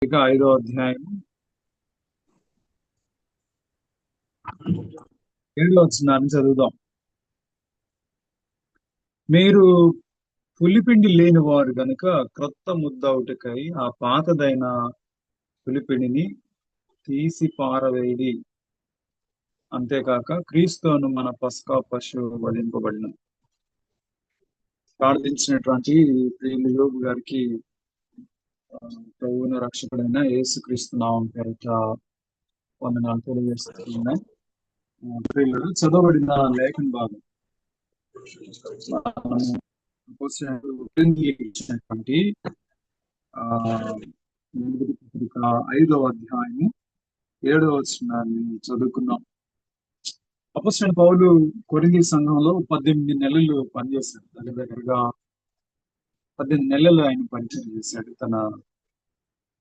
పత్రిక 5వ అధ్యాయం 7వ వచనాన్ని చదువుదాం. మీరు పులిపిండి లేని వారు గనుక క్రొత్త ముద్దవుటకై ఆ పాతదైన పులిపిండిని తీసి పారవేడి. అంతేకాక క్రీస్తును మన పస్కా పశువు వధింపబడిన. ప్రార్థించినటువంటి ప్రియులు యోబు గారికి ప్రభువును రక్షకుడైన యేసుక్రీస్తు నామం పేరిట వందనాలు తెలియజేస్తున్నాయి. ప్రియులు చదవబడిన లేఖన భాగం ఇచ్చినటువంటి పత్రిక 5వ అధ్యాయము 7వ వచనాన్ని చదువుకున్నాం. అపొస్తలుడైన పౌలు కొరింథీ సంఘంలో 18 నెలలు పనిచేశాడు. దగ్గరగా 18 నెలలు ఆయన పరిచయం చేశాడు తన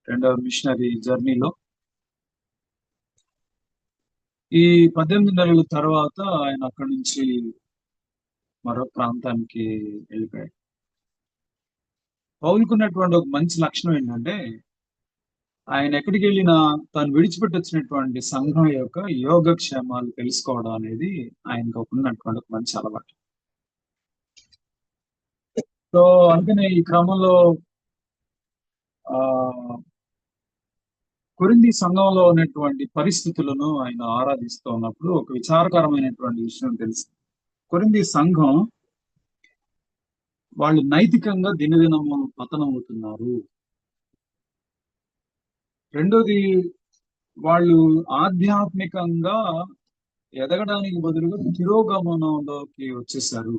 రెండవ మిషనరీ జర్నీలో. ఈ 18 నెలల తర్వాత ఆయన అక్కడి నుంచి మరో ప్రాంతానికి వెళ్ళిపోయాడు. పౌలుకున్నటువంటి ఒక మంచి లక్షణం ఏంటంటే ఆయన ఎక్కడికి వెళ్ళినా తాను విడిచిపెట్టి వచ్చినటువంటి సంఘం యొక్క యోగక్షేమాలు తెలుసుకోవడం అనేది ఆయనకు ఉన్నటువంటి ఒక మంచి అలవాటు. సో అందుకనే ఈ క్రమంలో కొరింథీ సంఘంలో ఉన్నటువంటి పరిస్థితులను ఆయన ఆరాధిస్తూ ఉన్నప్పుడు ఒక విచారకరమైనటువంటి విషయం తెలుసు. కొరింథీ సంఘం వాళ్ళు నైతికంగా దినదినము పతనం అవుతున్నారు. రెండోది, వాళ్ళు ఆధ్యాత్మికంగా ఎదగడానికి బదులుగా తిరోగమనంలోకి వచ్చేసారు.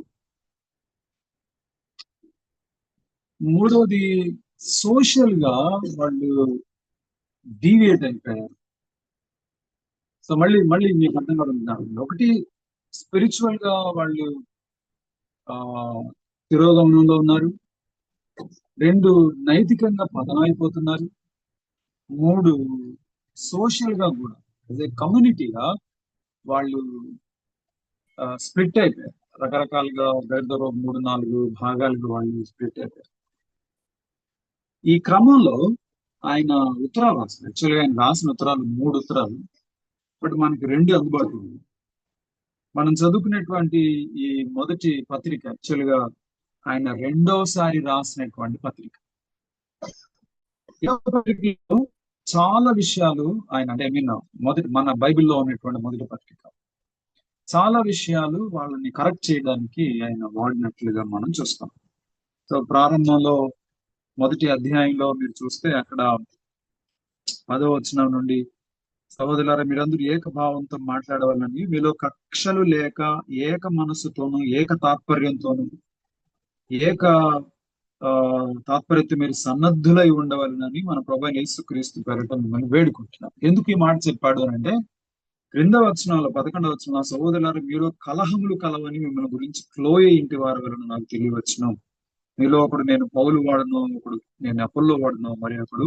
మూడోది, సోషల్ గా వాళ్ళు డీవియేట్ అయిపోయారు. సో మళ్ళీ మీకు అర్థం కాదు. ఒకటి, స్పిరిచువల్ గా వాళ్ళు తిరోగమనంలో ఉన్నారు. 2, నైతికంగా పతనమైపోతున్నారు. 3, సోషల్ గా కూడా అదే కమ్యూనిటీగా వాళ్ళు స్ప్లిట్ అయిపోయారు. రకరకాలుగా దగ్గర 3-4 భాగాలుగా వాళ్ళు స్ప్లిట్ అయిపోయారు. ఈ క్రమంలో ఆయన ఉత్తరాలు రాశారు. యాక్చువల్గా ఆయన రాసిన ఉత్తరాలు 3 ఉత్తరాలు, బట్ మనకి 2 అందుబాటులో ఉంది. మనం చదువుకునేటువంటి ఈ మొదటి పత్రిక యాక్చువల్గా ఆయన రెండోసారి రాసినటువంటి పత్రిక. పత్రికలో చాలా విషయాలు ఆయన అంటే మన బైబిల్లో ఉన్నటువంటి మొదటి పత్రిక చాలా విషయాలు వాళ్ళని కరెక్ట్ చేయడానికి ఆయన వాడినట్లుగా మనం చూస్తాం. సో ప్రారంభంలో మొదటి అధ్యాయంలో మీరు చూస్తే అక్కడ 10వ వచనం నుండి, సహోదరులారా మీరందరూ ఏకభావంతో మాట్లాడవాలని, మీలో కక్షలు లేక ఏక మనస్సుతోనూ ఏక తాత్పర్యంతోనూ ఏక తాత్పర్యంతో మీరు సన్నద్ధులై ఉండవాలని మన ప్రభువైన యేసుక్రీస్తు పేరిట మిమ్మల్ని వేడుకుంటున్నాం. ఎందుకు ఈ మాట చెప్పాడు అని అంటే, 2వ వచనంలో 11వ వచనంలో, సహోదరులారా మీరు కలహములు కలవని మిమ్మల్ని గురించి క్లోయే ఇంటి వారి వలన నాకు తెలియవచ్చును. మీలో ఒకడు నేను పౌలు వాడను, ఒకడు నేను అపోల్లో వాడను, మరి ఒకడు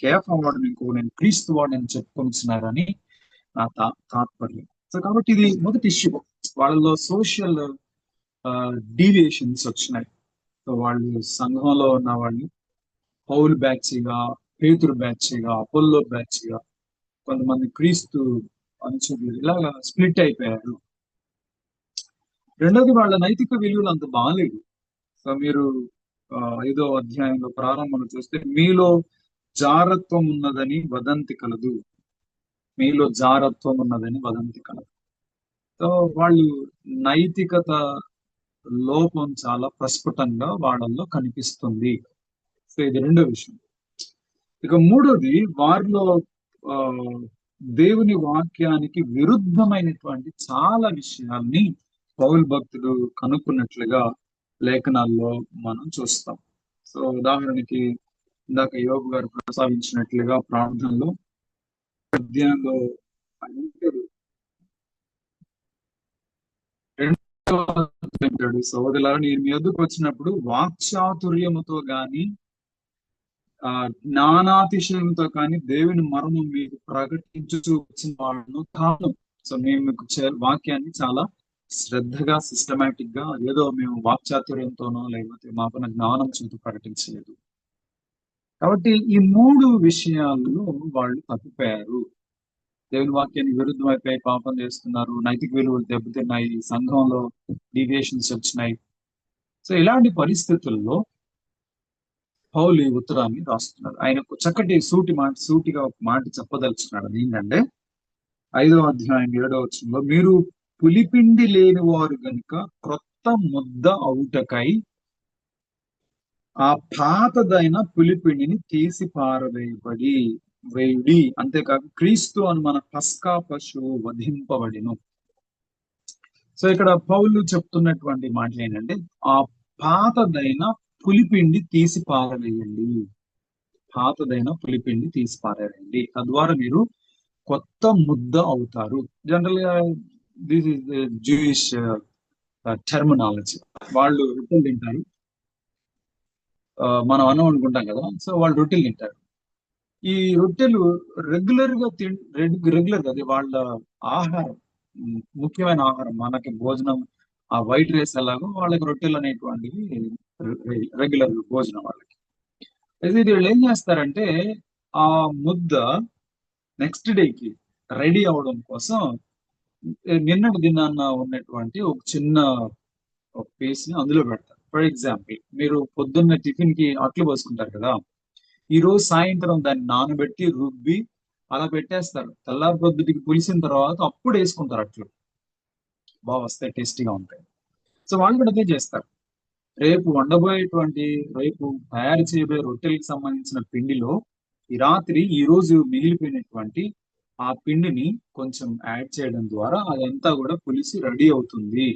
కేఫా వాడను, ఇంకో నేను క్రీస్తు వాడని చెప్పుకొనిచ్చినారని నా తాత్పర్యం. సో కాబట్టి ఇది మొదటి ఇష్యూ. వాళ్ళలో సోషల్ డీవియేషన్స్ వచ్చినాయి. సో వాళ్ళు సంఘంలో ఉన్న వాళ్ళు పౌలు బ్యాచ్గా, పేతురు బ్యాచ్గా, అపోల్లో బ్యాచ్గా, కొంతమంది క్రీస్తు అనుచరులు ఇలాగా స్ప్లిట్ అయిపోయారు. రెండోది, వాళ్ళ నైతిక విలువలు అంత బాగాలేదు. సో మీరు 5వ అధ్యాయంలో ప్రారంభంలో చూస్తే, మీలో జారత్వం ఉన్నదని వదంతి కలదు. మీలో జారత్వం ఉన్నదని వదంతి కలదు. సో వాళ్ళు నైతికత లోపం చాలా ప్రస్ఫుటంగా వాళ్ళల్లో కనిపిస్తుంది. సో ఇది రెండో విషయం. ఇక మూడోది, వారిలో దేవుని వాక్యానికి విరుద్ధమైనటువంటి చాలా విషయాల్ని పౌలు భక్తుడు కనుక్కున్నట్లుగా లేఖనాల్లో మనం చూస్తాం. సో ఉదాహరణకి ఇందాక యోబు గారు ప్రస్తావించినట్లుగా ప్రార్థనలో అధ్యాయంలో సోదరులారా నేను మీ వద్దకు వచ్చినప్పుడు వాక్చాతుర్యముతో గాని జ్ఞానాతిశయంతో కానీ దేవుని మరణం మీకు ప్రకటించు వచ్చిన వాళ్ళను కాదు. సో మేము మీకు వాక్యాన్ని చాలా శ్రద్ధగా, సిస్టమేటిక్ గా, ఏదో మేము వాక్చాతుర్యంతోనో లేకపోతే మాకున్న జ్ఞానం చేత ప్రకటించలేదు. కాబట్టి ఈ మూడు విషయాల్లో వాళ్ళు తప్పిపోయారు. దేవుని వాక్యానికి విరుద్ధం అయిపోయి పాపం చేస్తున్నారు, నైతిక విలువలు దెబ్బతిన్నాయి, సంఘంలో డీవియేషన్స్ వచ్చినాయి. సో ఇలాంటి పరిస్థితుల్లో పౌలు ఈ ఉత్తరాన్ని రాస్తున్నాడు. ఆయనకు చక్కటి సూటిగా ఒక మాట చెప్పదలుచున్నాడు. అది ఏంటంటే 5వ అధ్యాయం 7వ వచనంలో, మీరు పులిపిండి లేని వారు గనుక క్రొత్త ముద్ద అవుటకై ఆ పాతదైన పులిపిండిని తీసి వేయుడి. అంతేకాక క్రీస్తు అని మన పస్కా పశువు వధింపబడిను. సో ఇక్కడ పౌలు చెప్తున్నటువంటి మాటలు ఏంటంటే, ఆ పాతదైన పులిపిండి తీసి పారవేయండి. పాతదైన పులిపిండి తీసి పారవేయండి. తద్వారా మీరు కొత్త ముద్ద అవుతారు. జనరల్ గా దిస్ ఇస్ జూయిష్ టెర్మినాలజీ. వాళ్ళు రొట్టెలు తింటారు, మనం అన్నం అనుకుంటాం కదా, సో వాళ్ళు రొట్టెలు తింటారు. ఈ రొట్టెలు రెగ్యులర్ గా అది వాళ్ళ ఆహారం, ముఖ్యమైన ఆహారం. మనకి భోజనం ఆ వైట్ రైస్ ఎలాగో వాళ్ళకి రొట్టెలు అనేటువంటివి రెగ్యులర్ భోజనం వాళ్ళకి. అయితే వీళ్ళు ఏం చేస్తారంటే, ఆ ముద్ద నెక్స్ట్ డేకి రెడీ అవడం కోసం నిన్నటి దినాన్న ఉన్నటువంటి ఒక చిన్న ఒక పీస్ ని అందులో పెడతారు. ఫర్ ఎగ్జాంపుల్, మీరు పొద్దున్న టిఫిన్ కి అట్లు పోసుకుంటారు కదా, ఈ రోజు సాయంత్రం దాన్ని నానబెట్టి రుబ్బి అలా పెట్టేస్తారు. తెల్లారి పొద్దుటికి పులిసిన తర్వాత అప్పుడు వేసుకుంటారు అట్లు. బాగా వస్తాయి, టేస్టీగా ఉంటాయి. సో వాళ్ళు కూడా అదే చేస్తారు. రేపు తయారు చేయబోయే రొట్టెలకు సంబంధించిన పిండిలో ఈ రోజు మిగిలిపోయినటువంటి ఆ పిండిని కొంచెం యాడ్ చేయడం ద్వారా అదంతా కూడా పులిసి రెడీ అవుతుంది.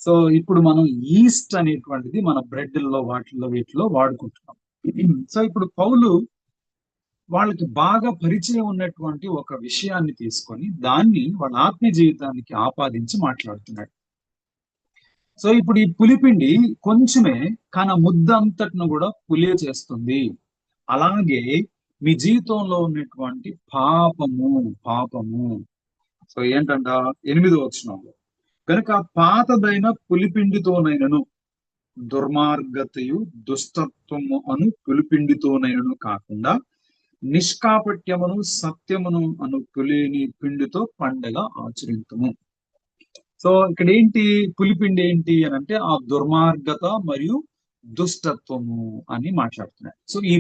సో ఇప్పుడు మనం ఈస్ట్ అనేటువంటిది మన బ్రెడ్లో వీటిలో వాడుకుంటున్నాం. సో ఇప్పుడు పౌలు వాళ్ళకి బాగా పరిచయం ఉన్నటువంటి ఒక విషయాన్ని తీసుకొని దాన్ని వాళ్ళ ఆత్మీయ జీవితానికి ఆపాదించి మాట్లాడుతున్నాడు. సో ఇప్పుడు ఈ పులిపిండి కొంచెమే, కానీ ముద్ద అంతటిను కూడా పులియ చేస్తుంది. అలాగే మీ జీవితంలో ఉన్నటువంటి పాపము. సో ఏంటంట 8వ వచనంలో, కనుక పాతదైన పులిపిండితోనైనను దుర్మార్గతయు దుష్టత్వము అను పులిపిండితోనైనను కాకుండా నిష్కాపట్యమును సత్యమును అను పులిని పిండితో పండగ ఆచరింతుము. సో ఇక్కడ పులిపిండి ఏంటి అని అంటే ఆ దుర్మార్గత మరియు దుష్టత్వము అని మాట్లాడుతున్నాడు. సో ఈ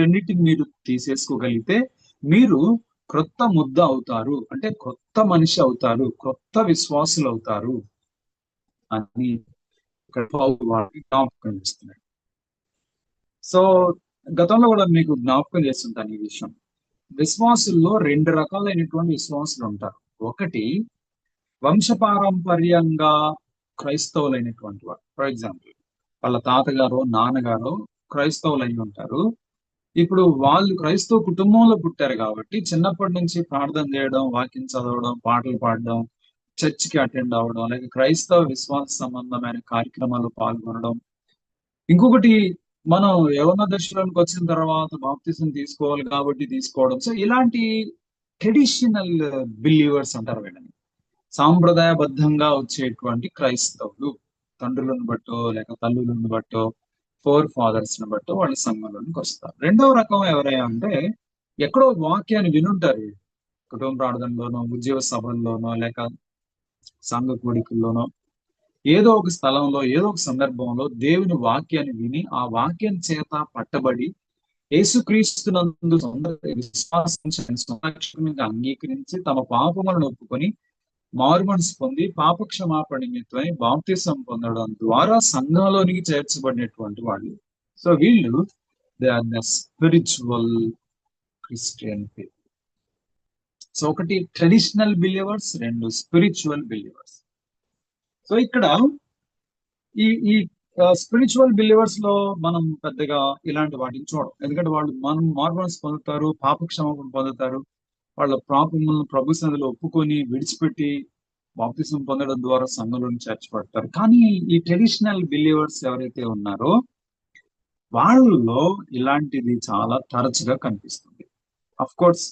రెండింటిని మీరు తీసేసుకోగలిగితే మీరు క్రొత్త ముద్ద అవుతారు, అంటే కొత్త మనిషి అవుతారు, కొత్త విశ్వాసులు అవుతారు అని ఇక్కడ జ్ఞాపకం చేస్తున్నాడు. సో గతంలో కూడా మీకు జ్ఞాపకం చేస్తుంటాను ఈ విషయం. విశ్వాసుల్లో 2 రకాలైనటువంటి విశ్వాసులు ఉంటారు. ఒకటి వంశపారంపర్యంగా క్రైస్తవులైనటువంటి వారు. ఫర్ ఎగ్జాంపుల్, వాళ్ళ తాతగారు నాన్నగారు క్రైస్తవులు అయి ఉంటారు. ఇప్పుడు వాళ్ళు క్రైస్తవ కుటుంబంలో పుట్టారు కాబట్టి చిన్నప్పటి నుంచి ప్రార్థన చేయడం, వాక్యం చదవడం, పాటలు పాడడం, చర్చికి అటెండ్ అవ్వడం, లేక క్రైస్తవ విశ్వాస సంబంధమైన కార్యక్రమాల్లో పాల్గొనడం. ఇంకొకటి, మనం యవ్వన దశలోకి వచ్చిన తర్వాత బాప్తిజం తీసుకోవాలి కాబట్టి తీసుకోవడం. సో ఇలాంటి ట్రెడిషనల్ బిలీవర్స్ అంటారు వీళ్ళని. సాంప్రదాయబద్ధంగా వచ్చేటువంటి క్రైస్తవులు, తండ్రులను బట్టో లేక తల్లులను బట్టో ఫోర్ ఫాదర్స్ ని బట్టో వాళ్ళ సంఘంలోనికి వస్తారు. రెండవ రకం ఎవరయ్యా అంటే, ఎక్కడో వాక్యాన్ని వినుంటారు, కుటుంబ ప్రార్థనలోనో, ఉద్యోగ సభల్లోనో, లేక సంఘ కూడికల్లోనో, ఏదో ఒక స్థలంలో ఏదో ఒక సందర్భంలో దేవుని వాక్యాన్ని విని ఆ వాక్యం చేత పట్టబడి యేసుక్రీస్తునందు విశ్వాసం అంగీకరించి తమ పాపములను ఒప్పుకొని మారుమనసు పొంది పాపక్షమాపణ నిమిత్తమై బాప్తిసం పొందడం ద్వారా సంఘంలోనికి చేర్చబడినటువంటి వాళ్ళు. సో వీళ్ళు they are the spiritual Christian people. So ఒకటి traditional believers, 2 spiritual believers. So ఇక్కడ ఈ ఈ స్పిరిచువల్ బిలీవర్స్ లో మనం పెద్దగా ఇలాంటి వాటిని చూడం. ఎందుకంటే వాళ్ళు మారుమనసు పొందుతారు, పాపక్షమాపణ పొందుతారు, వాళ్ళ పాపములను ప్రభు సన్నిధిలో ఒప్పుకొని విడిచిపెట్టి బాప్తిసం పొందడం ద్వారా సంఘంలోని చేర్చబడతారు. కానీ ఈ ట్రెడిషనల్ బిలీవర్స్ ఎవరైతే ఉన్నారో వాళ్ళలో ఇలాంటిది చాలా తరచుగా కనిపిస్తుంది. అఫ్ కోర్స్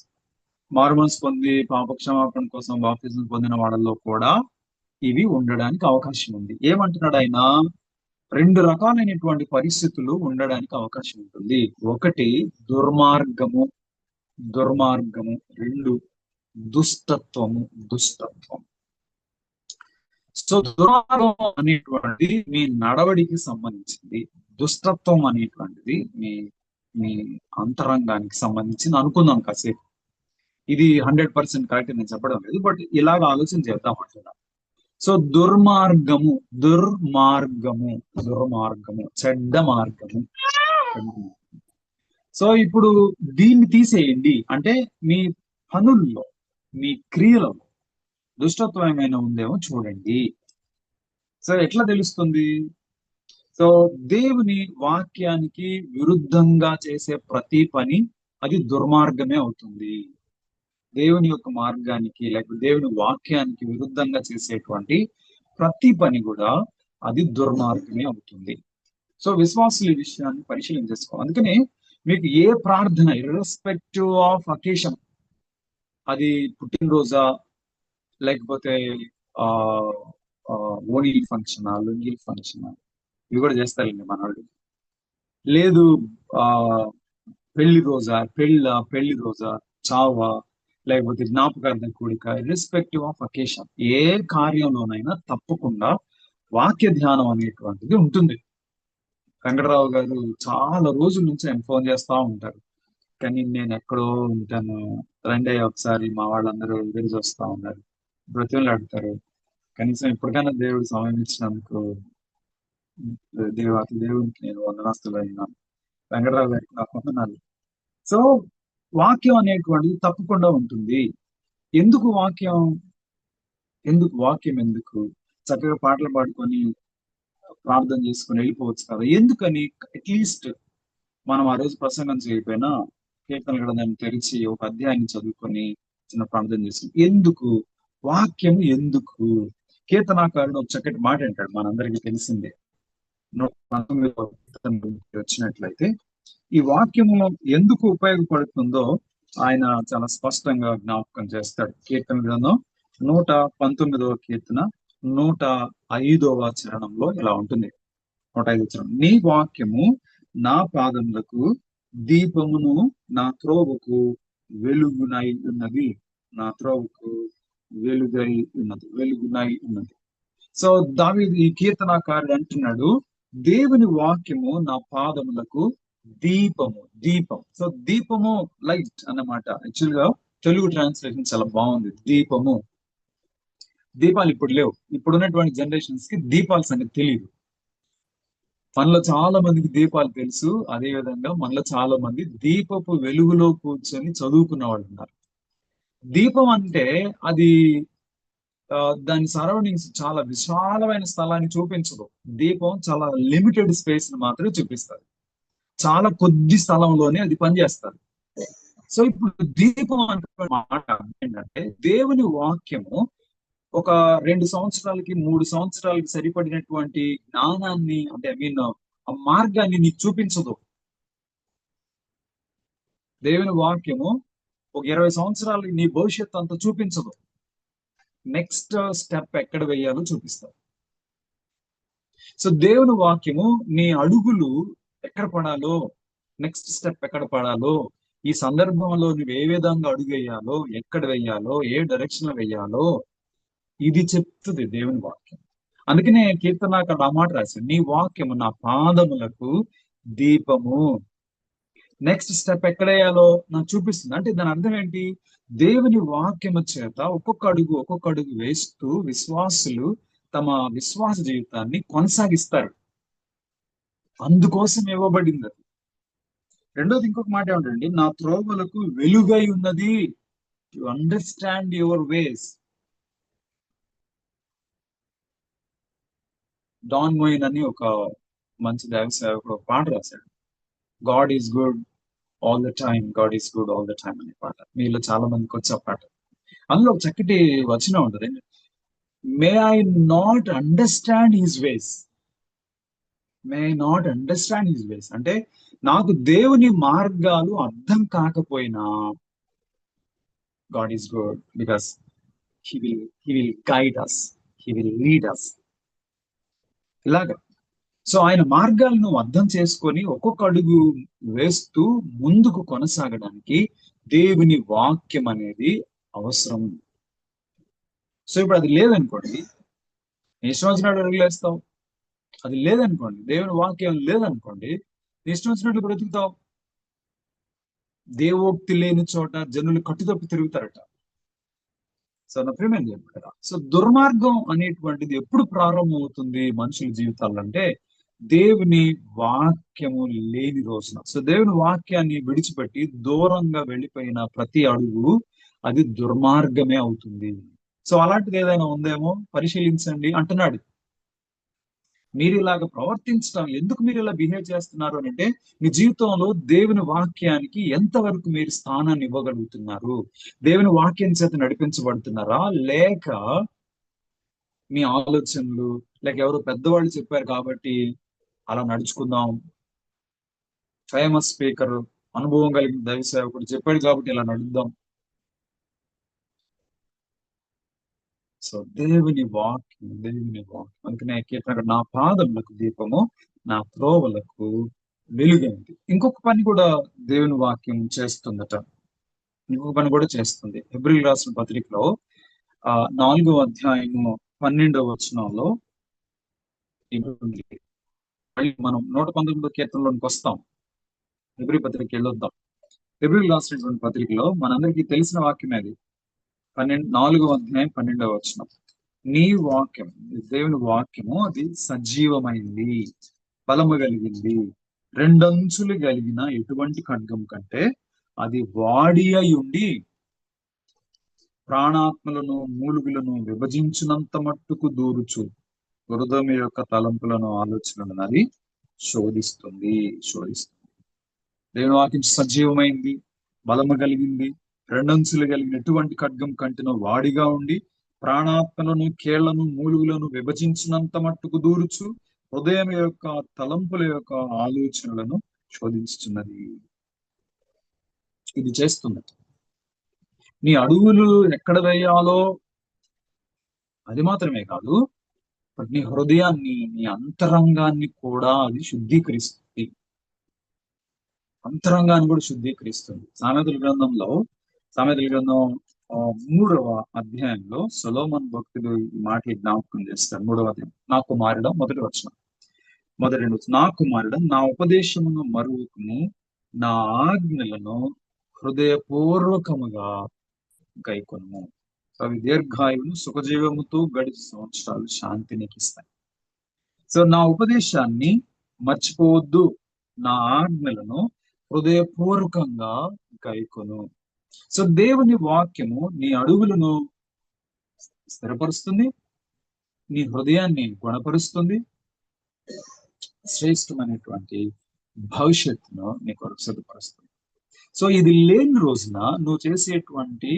మారుమనసు పొంది పాపక్షమాపణ కోసం బాప్తిజం పొందిన వాళ్ళలో కూడా ఇవి ఉండడానికి అవకాశం ఉంది. ఏమంటున్నాడు ఆయన? రెండు రకాలైనటువంటి పరిస్థితులు ఉండడానికి అవకాశం ఉంటుంది. ఒకటి దుర్మార్గము, దుర్మార్గము. రెండు దుష్టత్వము, దుష్టత్వం. సో దుర్మార్గం అనేటువంటిది మీ నడవడికి సంబంధించింది. దుష్టత్వం అనేటువంటిది మీ మీ అంతరంగానికి సంబంధించింది అనుకుందాం కాసేపు. ఇది 100% కరెక్ట్ నేను చెప్పడం లేదు, బట్ ఇలాగ ఆలోచన చేద్దాం అంటున్నా. సో దుర్మార్గము, దుర్మార్గము, దుర్మార్గము, చెడ్డ మార్గము. సో ఇప్పుడు దీన్ని తీసేయండి అంటే మీ పనుల్లో, మీ క్రియలలో దుష్టత్వం ఏమైనా ఉందేమో చూడండి. సో ఎట్లా తెలుస్తుంది? సో దేవుని వాక్యానికి విరుద్ధంగా చేసే ప్రతి పని అది దుర్మార్గమే అవుతుంది. దేవుని యొక్క మార్గానికి లేకపోతే దేవుని వాక్యానికి విరుద్ధంగా చేసేటువంటి ప్రతి పని కూడా అది దుర్మార్గమే అవుతుంది. సో విశ్వాసులు ఈ విషయాన్ని పరిశీలన చేసుకోవాలి. అందుకనే మీకు ఏ ప్రార్థన ఇర్రెస్పెక్టివ్ ఆఫ్ అకేషన్, అది పుట్టినరోజా లేకపోతే ఆ ఓణీల్ ఫంక్షన్, లుంగీల్ ఫంక్షన్, ఇవి కూడా చేస్తారండి మనవాళ్ళు. లేదు ఆ పెళ్లి రోజా, పెళ్లి రోజా, చావా, లేకపోతే జ్ఞాపకార్థం కూడిక, ఇర్రెస్పెక్టివ్ ఆఫ్ అకేషన్, ఏ కార్యంలోనైనా తప్పకుండా వాక్య ధ్యానం అనేటువంటిది ఉంటుంది. వెంకటరావు గారు చాలా రోజుల నుంచి ఆయన ఫోన్ చేస్తా ఉంటారు, కానీ నేను ఎక్కడో ఉంటాను, రండి ఒకసారి మా వాళ్ళందరూ ఎదురు చూస్తా ఉన్నారు, బ్రతిమలాడతారు. కనీసం ఇప్పటికైనా దేవుడు సమయం ఇచ్చినందుకు దేవునికి నేను వందనాస్తులు అయినాను. వెంకటరావు గారికి నా వందనాలు. సో వాక్యం అనేటువంటిది తప్పకుండా ఉంటుంది. ఎందుకు వాక్యం? ఎందుకు చక్కగా పాటలు పాడుకొని ప్రార్థన చేసుకుని వెళ్ళిపోవచ్చు కదా, ఎందుకని? అట్లీస్ట్ మనం ఆ రోజు ప్రసంగం చేయకపోయినా కీర్తన గ్రంథాన్ని తెరిచి ఒక అధ్యాయాన్ని చదువుకొని చిన్న ప్రార్థన చేసుకుని ఎందుకు? వాక్యం ఎందుకు? కీర్తనాకారుడు ఒక చక్కటి మాట అంటాడు, మనందరికీ తెలిసిందే. 119 వచ్చినట్లయితే ఈ వాక్యము ఎందుకు ఉపయోగపడుతుందో ఆయన చాలా స్పష్టంగా జ్ఞాపకం చేస్తాడు. కీర్తన గ్రంథం 119వ కీర్తన 105వ చరణంలో ఇలా ఉంటుంది. 105వ చరణం, నీ వాక్యము నా పాదములకు దీపమును, నా త్రోవకు వెలుగునై ఉన్నది. నా త్రోవకు వెలుగునై ఉన్నది. సో దావీదు ఈ కీర్తనాకారుడు అంటున్నాడు, దేవుని వాక్యము నా పాదములకు దీపము. దీపం, సో దీపము లైట్ అన్నమాట. యాక్చువల్ గా తెలుగు ట్రాన్స్లేషన్ చాలా బాగుంది, దీపము. దీపాలు ఇప్పుడు లేవు, ఇప్పుడు ఉన్నటువంటి జనరేషన్స్ కి దీపాల సంగతి తెలియదు. మనలో చాలా మందికి దీపాలు తెలుసు, అదే విధంగా మనలో చాలా మంది దీపపు వెలుగులో కూర్చొని చదువుకున్న వాళ్ళు ఉన్నారు. దీపం అంటే అది దాని సరౌండింగ్స్ చాలా విశాలమైన స్థలాన్ని చూపించదు. దీపం చాలా లిమిటెడ్ స్పేస్ ని మాత్రమే చూపిస్తారు, చాలా కొద్ది స్థలంలోనే అది పనిచేస్తారు. సో ఇప్పుడు దీపం అంటే మాట ఏంటంటే దేవుని వాక్యము ఒక 2 సంవత్సరాలకి 3 సంవత్సరాలకి సరిపడినటువంటి జ్ఞానాన్ని, అంటే ఐ మీన్ ఆ మార్గాన్ని నీకు చూపించదు. దేవుని వాక్యము ఒక 20 సంవత్సరాలకి నీ భవిష్యత్తు అంతా చూపించదు. నెక్స్ట్ స్టెప్ ఎక్కడ వేయాలో చూపిస్తారు. సో దేవుని వాక్యము నీ అడుగులు ఎక్కడ పడాలో, నెక్స్ట్ స్టెప్ ఎక్కడ పడాలో, ఈ సందర్భంలో నువ్వు ఏ విధంగా అడుగు వేయాలో, ఎక్కడ వేయాలో, ఏ డైరెక్షన్ లో వేయాలో, ఇది చెప్తుంది దేవుని వాక్యం. అందుకనే కీర్తనాకారుడు ఆ మాట రాశాడు, నీ వాక్యము నా పాదములకు దీపము. నెక్స్ట్ స్టెప్ ఎక్కడ వేయాలో నాకు చూపిస్తుంది. అంటే దాని అర్థం ఏంటి? దేవుని వాక్యము చేత ఒక్కొక్క అడుగు వేస్తూ విశ్వాసులు తమ విశ్వాస జీవితాన్ని కొనసాగిస్తారు. అందుకోసం ఇవ్వబడింది అది. రెండోది ఇంకొక మాట ఏమిటండి, నా త్రోవలకు వెలుగై ఉన్నది. To understand your ways. Don Moen అని ఒక మంచి దైవ సేవకుడు ఒక పాట రాశాడు, God is good all the time, God is good all the time అనే పాట. మీలో చాలా మందికి వచ్చే పాట. అందులో ఒక చక్కటి వచనం ఉంటుంది, may I not understand his ways. May I not understand his ways అంటే నాకు దేవుని మార్గాలు అర్థం కాకపోయినా God is good because he will guide us, he will lead us. ఇలాగా సో ఆయన మార్గాలను అర్థం చేసుకొని ఒక్కొక్క అడుగు వేస్తూ ముందుకు కొనసాగడానికి దేవుని వాక్యం అనేది అవసరం. సో ఇప్పుడు అది లేదనుకోండి, నీ ఇష్టం వచ్చినట్టు అడుగులేస్తావు. అది లేదనుకోండి, దేవుని వాక్యం లేదనుకోండి, నీ ఇష్టం వచ్చినట్లు బ్రతుకుతావు. దేవోక్తి లేని చోట జనులు కట్టుతప్పి తిరుగుతారట. సో నా ప్రియమైన దేవుడు కదా. సో దుర్మార్గం అనేటువంటిది ఎప్పుడు ప్రారంభం అవుతుంది మనుషుల జీవితాల్లో అంటే, దేవుని వాక్యము లేని రోజున. సో దేవుని వాక్యాన్ని విడిచిపెట్టి దూరంగా వెళ్ళిపోయిన ప్రతి అడుగు అది దుర్మార్గమే అవుతుంది. సో అలాంటిది ఏదైనా ఉందేమో పరిశీలించండి అంటున్నాడు. మీరు ఇలాగ ప్రవర్తించడం, ఎందుకు మీరు ఇలా బిహేవ్ చేస్తున్నారు అని అంటే, మీ జీవితంలో దేవుని వాక్యానికి ఎంతవరకు మీరు స్థానాన్ని ఇవ్వగలుగుతున్నారు? దేవుని వాక్యం చేత నడిపించబడుతున్నారా, లేక మీ ఆలోచనలు, లేక ఎవరో పెద్దవాళ్ళు చెప్పారు కాబట్టి అలా నడుచుకుందాం, ఫేమస్ స్పీకర్, అనుభవం కలిగిన దైవ సేవకుడు చెప్పాడు కాబట్టి ఇలా నడుద్దాం. సో దేవుని వాక్యం, దేవుని వాక్యం. అందుకనే కీర్తన, నా పాదములకు దీపము, నా త్రోవలకు వెలుగైంది. ఇంకొక పని కూడా దేవుని వాక్యం చేస్తుందట. ఇంకొక పని కూడా చేస్తుంది. హెబ్రీయులకు రాసిన పత్రికలో 4వ అధ్యాయము 12వ వచనంలో మళ్ళీ మనం 119వ కీర్తనలోనికి వస్తాం. హెబ్రీ పత్రిక వెళ్ళొద్దాం. హెబ్రీయులకు రాసినటువంటి పత్రికలో మనందరికీ తెలిసిన వాక్యమే అది. 4వ అధ్యాయం 12వ వచనం. నీ వాక్యం, దేవుని వాక్యము అది సజీవమైంది, బలము కలిగింది, రెండంచులు కలిగిన ఎటువంటి ఖడ్గం కంటే అది వాడి అయి ఉండి ప్రాణాత్మలను మూలుగులను విభజించినంత మట్టుకు దూరుచు హృదయం యొక్క తలంపులను ఆలోచనలను అది శోధిస్తుంది. దేవుని వాక్యం సజీవమైంది, బలము కలిగింది, రెండంచులు కలిగిన ఎటువంటి ఖడ్గం కంటిన వాడిగా ఉండి ప్రాణాత్మలను కీళ్లను మూలుగులను విభజించినంత మట్టుకు దూరుచు హృదయం యొక్క తలంపుల యొక్క ఆలోచనలను శోధించుతున్నది. ఇది చేస్తున్నది. నీ అడుగులు ఎక్కడ వేయాలో అది మాత్రమే కాదు, నీ హృదయాన్ని, నీ అంతరంగాన్ని కూడా అది శుద్ధీకరిస్తుంది. అంతరంగాన్ని కూడా శుద్ధీకరిస్తుంది. సామెతల గ్రంథం 3వ అధ్యాయంలో సొలొమోను భక్తుడు ఈ మాట జ్ఞాపకం చేస్తారు. 3వ అధ్యాయం, నా కుమారుడా, మొదటి వచనం, నా కుమారుడా, నా ఉపదేశమును మరువకుము, నా ఆజ్ఞలను హృదయపూర్వకముగా గైకొనుము. అవి దీర్ఘాయువును సుఖజీవముతో గడిచి సంవత్సరాలు శాంతినికి ఇస్తాయి. సో నా ఉపదేశాన్ని మర్చిపోవద్దు, నా ఆజ్ఞలను హృదయపూర్వకంగా గైకొను. సో దేవుని వాక్యము నీ అడుగులను స్థిరపరుస్తుంది, నీ హృదయాన్ని గుణపరుస్తుంది, శ్రేష్టమైనటువంటి భవిష్యత్తును నీ కొరకు సిద్ధపరుస్తుంది. సో ఇది లేని రోజున నువ్వు చేసేటువంటి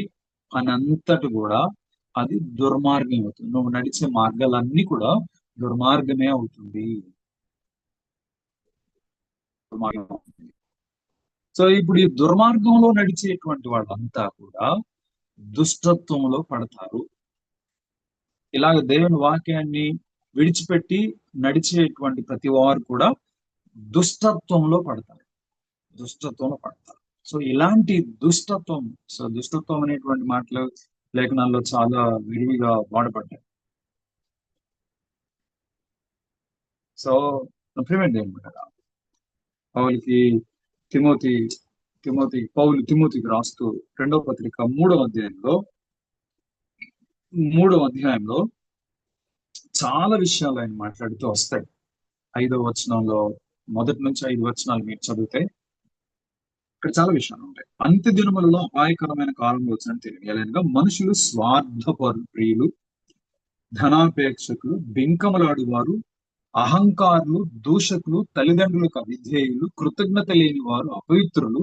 పని అంతటి కూడా అది దుర్మార్గం అవుతుంది. నువ్వు నడిచే మార్గాలన్నీ కూడా దుర్మార్గమే అవుతుంది. సో ఇప్పుడు ఈ దుర్మార్గంలో నడిచేటువంటి వాళ్ళంతా కూడా దుష్టత్వంలో పడతారు. ఇలాగ దేవుని వాక్యాన్ని విడిచిపెట్టి నడిచేటువంటి ప్రతి వారు కూడా దుష్టత్వంలో పడతారు. సో ఇలాంటి దుష్టత్వం అనేటువంటి మాటలు లేఖనాల్లో చాలా విరివిగా వాడబడ్డాయి. సో ప్రివెంట్ ఏంటి కదా, పౌలుకి తిమోతికి రాస్తూ 2వ పత్రిక 3వ అధ్యాయంలో చాలా విషయాలు ఆయన మాట్లాడుతూ వస్తాయి. 5వ వచనంలో మొదటి నుంచి 5 వచనాలు మీరు చదివితే ఇక్కడ చాలా విషయాలు ఉంటాయి. అంత్య దినములలో అపాయకరమైన కాలంలో వచ్చినట్టు తెలియలేనుగా మనుషులు ప్రియులు, ధనాపేక్షకులు, బెంకములాడువారు, అహంకారులు, దూషకులు, తల్లిదండ్రులకు అవిధేయులు, కృతజ్ఞత లేని వారు, అపవిత్రులు,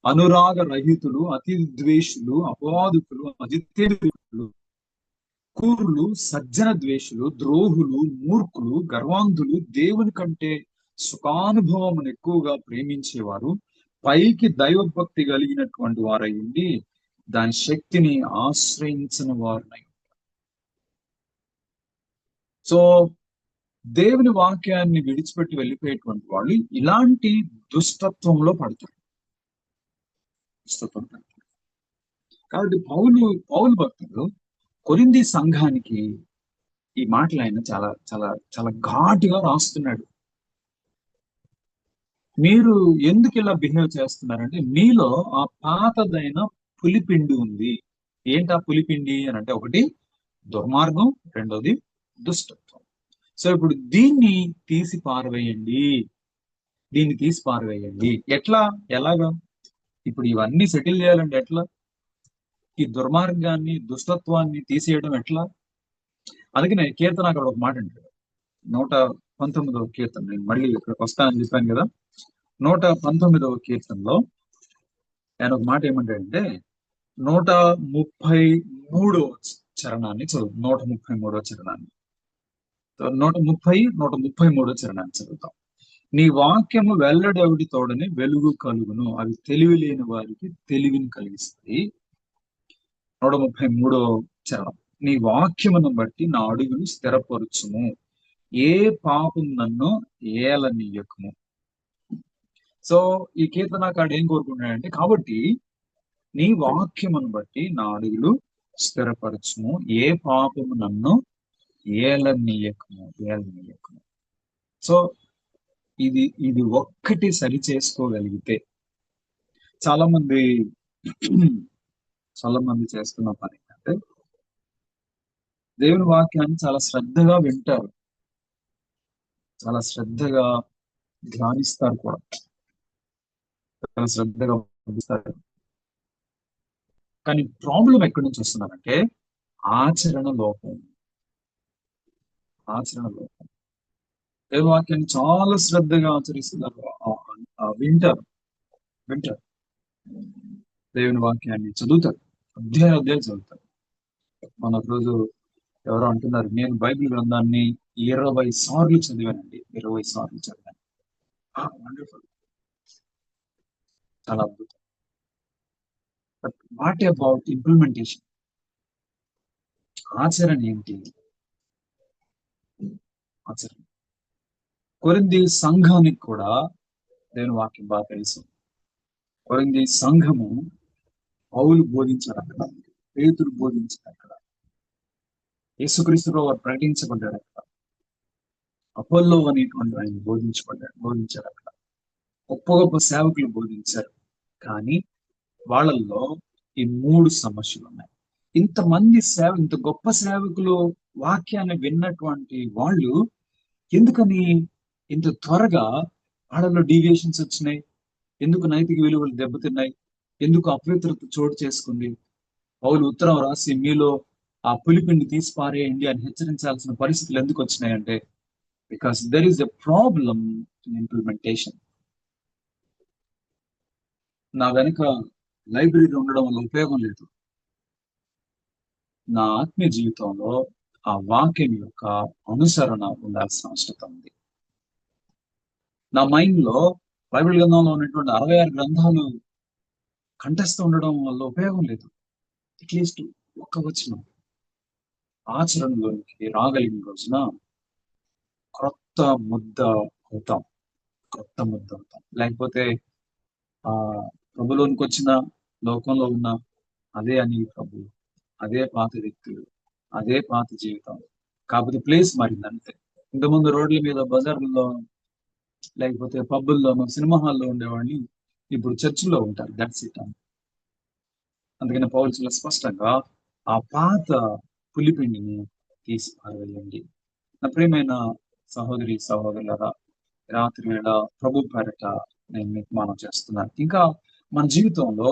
అనురాగ రహితులు, అతి ద్వేషులు, అపవాదుకులు, అజితేయులు, కూరులు, సజ్జన ద్వేషులు, ద్రోహులు, మూర్ఖులు, గర్వాంధులు, దేవుని కంటే సుఖానుభవం ఎక్కువగా ప్రేమించేవారు, పైకి దైవభక్తి కలిగినటువంటి వారై ఉండి దాని శక్తిని ఆశ్రయించిన వారినై. సో దేవుని వాక్యాన్ని విడిచిపెట్టి వెళ్ళిపోయేటువంటి వాళ్ళు ఇలాంటి దుష్టత్వంలో పడతారు. దుష్టత్వం పడతారు. కాబట్టి పౌలు భక్తుడు కొరింథీ సంఘానికి ఈ మాటలు ఆయన చాలా చాలా చాలా ఘాటుగా రాస్తున్నాడు. మీరు ఎందుకు ఇలా బిహేవ్ చేస్తున్నారంటే మీలో ఆ పాతదైన పులిపిండి ఉంది. ఏంటి ఆ పులిపిండి అని అంటే, ఒకటి దుర్మార్గం, రెండోది దుష్టత్వం. సో ఇప్పుడు దీన్ని తీసి పారవేయండి. దీన్ని తీసి పారవేయండి. ఎలాగా? ఇప్పుడు ఇవన్నీ సెటిల్ చేయాలంటే ఎట్లా? ఈ దుర్మార్గాన్ని, దుష్టత్వాన్ని తీసేయడం ఎట్లా? అందుకనే కీర్తన అక్కడ ఒక మాట అంటాడు. 119వ కీర్తన, నేను మళ్ళీ ఇక్కడికి వస్తానని చెప్పాను కదా. 119వ కీర్తనలో ఆయన ఒక మాట ఏమంటాడంటే, 133వ చరణాన్ని చదువు. 133వ చరణాన్ని 133వ చరణాన్ని చదువుతాం. నీ వాక్యము వెల్లడెవడి తోడని వెలుగు కలుగును, అవి తెలివి లేని వారికి తెలివిని కలిగిస్తాయి. 133వ చరణం. నీ వాక్యమును బట్టి నా అడుగును స్థిరపరుచుము, ఏ పాపం నన్ను ఏలనీయకుము. సో ఈ కీర్తనకాడు ఏం కోరుకుంటున్నాడంటే, కాబట్టి నీ వాక్యమును బట్టి నా అడుగులు స్థిరపరచుము, ఏ పాపము నన్ను ఏలనీయకుము. సో ఇది ఒక్కటి సరి చేసుకోగలిగితే, చాలా మంది చేస్తున్న పని ఏంటంటే, దేవుని వాక్యాన్ని చాలా శ్రద్ధగా వింటారు, చాలా శ్రద్ధగా ధ్యానిస్తారు కూడా, చాలా శ్రద్ధగా పంపిస్తారు. కానీ ప్రాబ్లం ఎక్కడి నుంచి వస్తున్నారంటే ఆచరణ లోపం. దేవుని వాక్యాన్ని చాలా శ్రద్ధగా ఆచరిస్తున్నారు, వింటారు. దేవుని వాక్యాన్ని చదువుతారు, అధ్యాయాలు చదువుతారు. మన రోజు ఎవరో అంటున్నారు, నేను బైబిల్ గ్రంథాన్ని 20 సార్లు చదివానండి. 20 సార్లు చదివాను. వండర్ఫుల్, చాలా అద్భుతం. But what about implementation? ఆచరణ ఏంటి? ఆచరణ. కొరింథీ సంఘానికి కూడా దేవుని వాక్యం బాగా తెలుసు. కొరింథీ సంఘము పౌలు బోధించాడు అక్కడ, పేతురు బోధించాడు అక్కడ, యేసుక్రీస్తులో వారు ప్రకటించబడ్డాడు అక్కడ, అపోల్లో అనేటువంటి ఆయన బోధించాడు అక్కడ, గొప్ప గొప్ప సేవకులు బోధించారు. కానీ వాళ్ళల్లో ఈ 3 సమస్యలు ఉన్నాయి. ఇంత గొప్ప సేవకులు వాక్యాన్ని విన్నటువంటి వాళ్ళు ఎందుకని ఇంత త్వరగా వాళ్ళలో డీవియేషన్స్ వచ్చినాయి? ఎందుకు నైతిక విలువలు దెబ్బతిన్నాయి? ఎందుకు అపవిత్రత చోటు చేసుకుంది? పౌలు ఉత్తరం రాసి మీలో ఆ పులిపిండి తీసి పారేయండి అని హెచ్చరించాల్సిన పరిస్థితులు ఎందుకు వచ్చినాయంటే, because there is a problem in implementation. నా వెనుక లైబ్రరీ ఉండడం వల్ల ఉపయోగం లేదు. నా ఆత్మీయ జీవితంలో ఆ వాక్యం యొక్క అనుసరణ ఉండాల్సిన అవసరం ఉంది. నా మైండ్ లో బైబిల్ గ్రంథంలో ఉన్నటువంటి 66 గ్రంథాలు కంఠస్థ ఉండడం వల్ల ఉపయోగం లేదు. అట్లీస్ట్ ఒక్క వచనం ఆచరణలోనికి రాగలిగిన రోజున క్రొత్త ముద్ద అవుతాం. లేకపోతే ఆ ప్రభులోనికి వచ్చిన లోకంలో ఉన్న అదే అని ప్రభు, అదే పాత వ్యక్తులు, అదే పాత జీవితం, కాకపోతే ప్లేస్ మారింది అంతే. ఇంతకుముందు రోడ్ల మీద, బజార్లలో, లేకపోతే పబ్బుల్లోనూ, సినిమా హాల్లో ఉండేవాళ్ళు ఇప్పుడు చర్చిలో ఉంటారు. That's it. అందుకని పౌలు చాలా స్పష్టంగా ఆ పాత పులిపిండిని తీసి పారవేయండి. నా ప్రియమైన సహోదరి సహోదరులారా, రాత్రి వేళ ప్రభు పేరట నేను మీకు మనం చేస్తున్నాను. ఇంకా మన జీవితంలో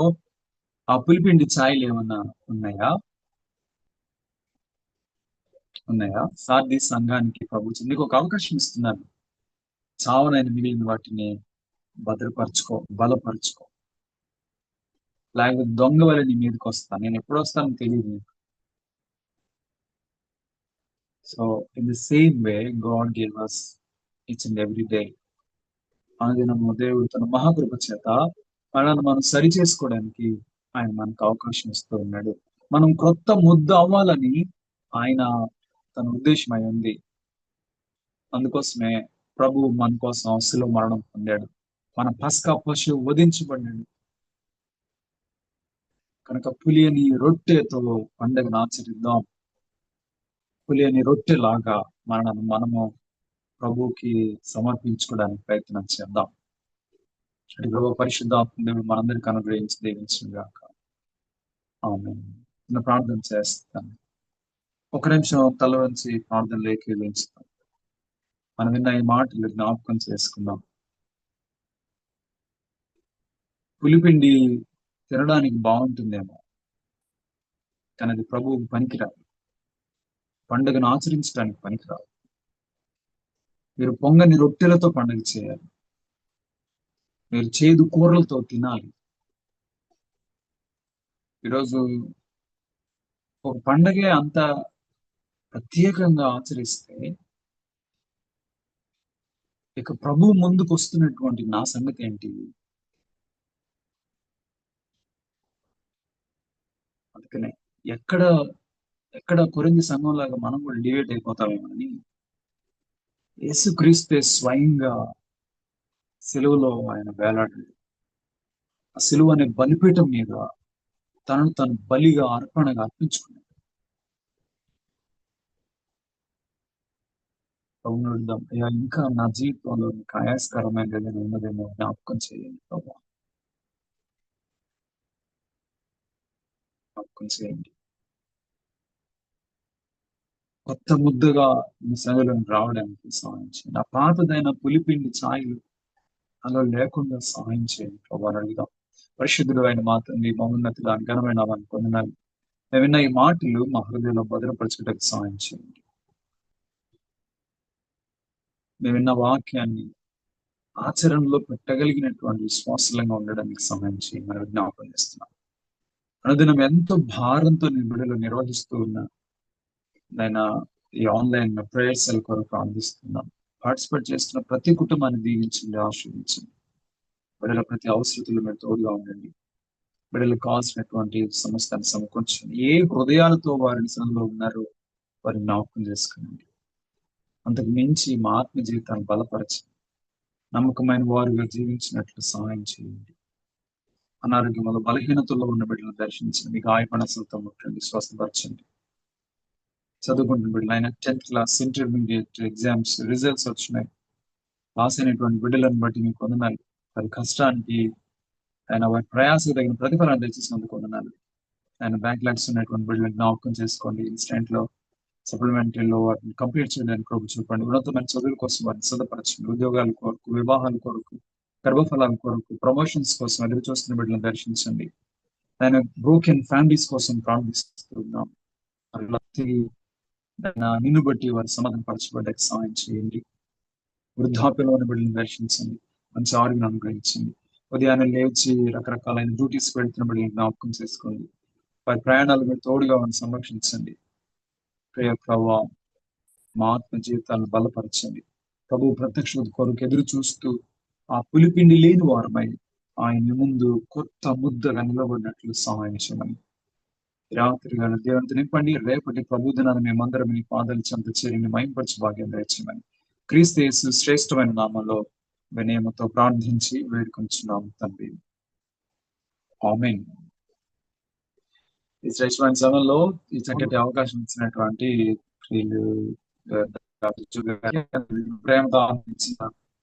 ఆ పులిపిండి ఛాయలు ఏమన్నా ఉన్నాయా? సార్దీ సంఘానికి ప్రభు నీకు ఒక అవకాశం ఇస్తున్నాను. చావనైన మిగిలిన వాటిని బలపరుచుకో. లేకపోతే దొంగ వల్ల నీ మీదకి వస్తాను. నేను ఎప్పుడు వస్తానో తెలియదు. So in the same way God give us each and every day. అనుదినము దేవుడు తన మహాకృప చేత మనల్ని మనం సరి చేసుకోవడానికి ఆయన మనకు అవకాశం ఇస్తూ ఉన్నాడు. మనం క్రొత్త ముద్ద అవ్వాలని ఆయన తన ఉద్దేశం అయి ఉంది. అందుకోసమే ప్రభు మన కోసం శిలువ మరణం పొందాడు. మన పస్కా పశువు వధించబడ్డాడు కనుక పులియని రొట్టెతో పండుగను ఆచరిద్దాం. పులియని రొట్టెలాగా మనము ప్రభువుకి సమర్పించుకోవడానికి ప్రయత్నం చేద్దాం. అటు ప్రభు పరిశుద్ధాత్మ దేవుడు మనందరికీ అనుగ్రహించి దీవించును గాక. ఆమేన్. నేను ప్రార్థన చేస్తాను. ఒక నిమిషం తల వంచి ప్రార్థనలో ఏకీభవించుతాం. మనం విన్న ఈ మాటలు జ్ఞాపకం చేసుకుందాం. పులిపిండి తినడానికి బాగుంటుందేమో, కానీ అది ప్రభువుకు పనికిరాదు. పండుగను ఆచరించడానికి పనికిరాదు. మీరు పొంగని రొట్టెలతో పండుగ చేయాలి. మీరు చేదు కూరలతో తినాలి. ఈరోజు ఒక పండగే అంత ప్రత్యేకంగా ఆచరిస్తే ఇక ప్రభు ముందుకు వస్తున్నటువంటి నా సంగతి ఏంటి? అందుకనే ఎక్కడ ఎక్కడ కొరింథీ సంఘంలాగా మనం కూడా డివేట్ అయిపోతామేమని యేసుక్రీస్తే స్వయంగా సిలువలో ఆయన వేలాడాడు. ఆ సిలువ అనే బలిపీఠం మీద తనను తను బలిగా అర్పణగా అర్పించుకున్నాడు. ప్రభువుని అడుగుదాం, అయ్యా ఇంకా నా జీవితంలో నీకు ఆయాస్కరమైన ఏదైనా ఉన్నదేమో జ్ఞాపకం చేయండి ప్రభు, జ్ఞాపకం చేయండి. కొత్త ముద్దగా మీ సన్నిధిలోకి రావడానికి సహాయం చేయండి. ఆ పాతదైన పులిపిండి ఛాయలు అలా లేకుండా సహాయం చేయండి ప్రభు అని అడుగుదాం. పరిశుద్ధుడు అయిన మా తండ్రి, మహోన్నతుడా ఘనమైన వారిని పొందినాలి. మేము విన్న ఈ మాటలు మా హృదయంలో భద్రపరచుటకు సహాయం చేయండి. మేము విన్న వాక్యాన్ని ఆచరణలో పెట్టగలిగినటువంటి విశ్వాసంగా ఉండడానికి సహాయం చేయమని జ్ఞాపకం చేస్తున్నాం. అనుదినం ఎంతో భారంతో నేను బిడ్డలు నిర్వహిస్తూ ఉన్నా నేను ఈ ఆన్లైన్ ప్రేయర్ సెల్ కొరకు ప్రార్థిస్తున్నాం. పార్టిసిపేట్ చేస్తున్న ప్రతి కుటుంబాన్ని దీవించండి, ఆశీర్వదించండి. బిడ్డల ప్రతి అవసరతలు మీరు తోడుగా ఉండండి. బిడ్డలకు కావాల్సినటువంటి సమస్తాన్ని సమకూర్చండి. ఏ హృదయాలతో వారిని సన్నిధిలో ఉన్నారో వారిని జ్ఞాపకం చేసుకునండి. అంతకు మించి మా ఆత్మ జీవితాన్ని బలపరచండి. నమ్మకమైన వారుగా జీవించినట్లు సహాయం చేయండి. అనారోగ్యంలో బలహీనతల్లో ఉన్న బిడ్డలను దర్శించండి. మీకు గాయపడసలతో ముట్టండి, స్వస్థపరచండి. చదువుకుంటున్న బిడ్డలు ఆయన 10th class intermediate exams results వచ్చినాయి. పాస్ అయినటువంటి బిడ్డలను బట్టి మీకు వందనాలు. వారి కష్టానికి ఆయన వారి ప్రయాసకు తగిన ప్రతిఫలాన్ని తెచ్చినందుకు వందనాలు. ఆయన బ్యాక్లాగ్స్ ఉన్నటువంటి బిడ్డలను జ్ఞాపకం చేసుకోండి. ఇన్స్టెంట్ లో సప్లిమెంటరీలో వాటిని కంప్లీట్ చేయడానికి ప్రభు చూపండి. ఉన్నతమైన చదువుల కోసం వారిని సిద్ధపరచండి. ఉద్యోగాల కొరకు, వివాహాల కొరకు, గర్భఫలాల కొరకు, ప్రమోషన్స్ కోసం ఎదురు చూస్తున్న బిడ్డలను దర్శించండి. ఆయన బ్రోకెన్ ఫ్యామిలీస్ కోసం ప్రార్థిస్తున్నాం. నిన్ను బట్టి వారి సమాధానం పరచబడ్డానికి సహాయం చేయండి. వృద్ధాప్యంలో ఉన్న బిడ్డలను దర్శించండి. మంచి ఆరోగ్యం అనుగ్రహించండి. ఉదయాన్నే లేచి రకరకాలైన డ్యూటీస్ పెడుతున్న బిడ్డలను జ్ఞాపకం చేసుకోండి. వారి ప్రయాణాలు మీరు తోడుగా వారిని సంరక్షించండి. ప్రియ ప్రభువా, మా ఆత్మ జీవితాలను బలపరచండి. ప్రభు ప్రత్యక్ష కొరకు ఎదురు చూస్తూ ఆ పులిపిండి లేని వారమై ఆయన ముందు కొత్త ముద్దగా నిలబడినట్లు సహాయం చేయమని రాత్రి గాల దేవునితో నింపండి. రేపటి ప్రభు దినాన్ని మేమందరం మీ పాదాలు చెంత చేరిని మైంపరచు భాగ్యం దయచేయమని క్రీస్తు యేసు శ్రేష్టమైన నామంలో వినయముతో ప్రార్థించి వేడుకొంచున్నాం తండ్రి. ఆమేన్. ఈ శ్రేష్టమైన సమయంలో ఈ చక్కటి అవకాశం ఇచ్చినటువంటి వీళ్ళు ప్రేమతో ఆనందించిన